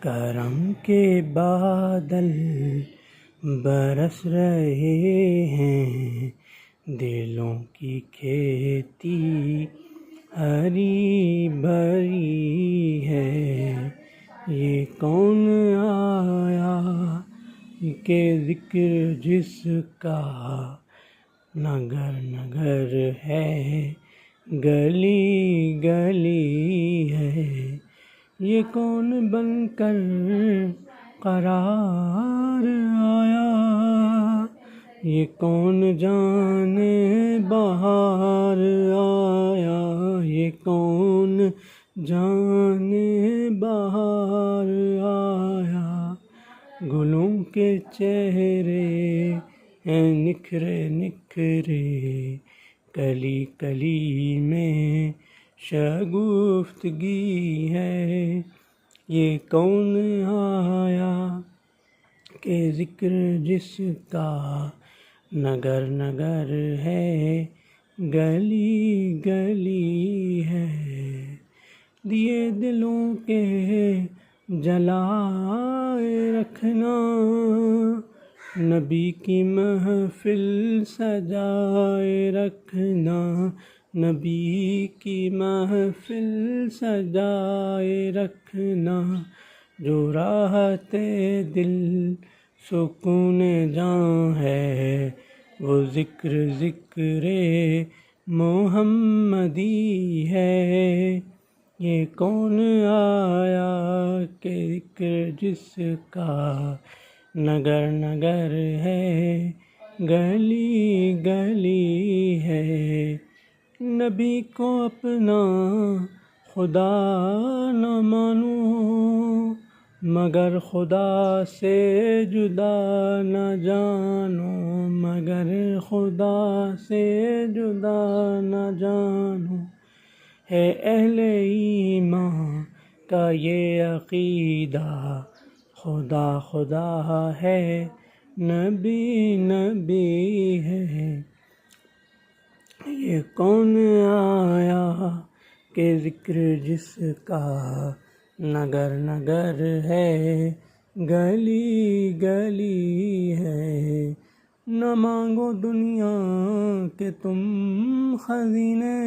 کرم کے بادل برس رہے ہیں، دلوں کی کھیتی ہری بھری ہے۔ یہ کون آیا کہ ذکر جس کا نگر نگر ہے، گلی گلی ہے۔ یہ کون بن کر قرار آیا، یہ کون جانے بہار آیا، یہ کون جانے بہار آیا۔ گلوں کے چہرے ہیں نکھرے نکھرے، کلی کلی میں شگفتگی ہے۔ یہ کون آیا کہ ذکر جس کا نگر نگر ہے، گلی گلی ہے۔ دیے دلوں کے جلائے رکھنا، نبی کی محفل سجائے رکھنا، نبی کی محفل سجائے رکھنا۔ جو راحت دل سکون جاں ہے، وہ ذکر ذکر محمدی ہے۔ یہ کون آیا کہ ذکر جس کا نگر نگر ہے، گلی گلی ہے۔ نبی کو اپنا خدا نہ مانو، مگر خدا سے جدا نہ جانو، مگر خدا سے جدا نہ جانو۔ ہے اہل ایمان کا یہ عقیدہ، خدا خدا ہے، نبی نبی ہے۔ یہ کون آیا کہ ذکر جس کا نگر نگر ہے، گلی گلی ہے۔ نہ مانگو دنیا کے تم خزینے،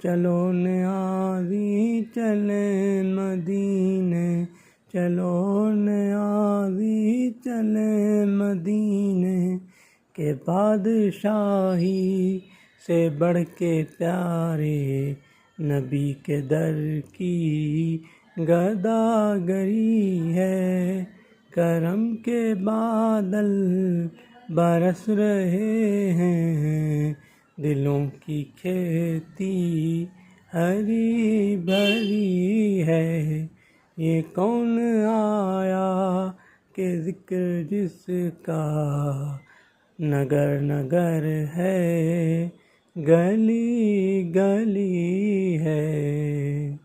چلو نیازی چلیں مدینے، چلو نیازی چلیں مدینے۔ کہ بادشاہی سے بڑھ کے پیارے، نبی کے در کی گداگری ہے۔ کرم کے بادل برس رہے ہیں، دلوں کی کھیتی ہری بھری ہے۔ یہ کون آیا کہ ذکر جس کا نگر نگر ہے، گلی گلی ہے۔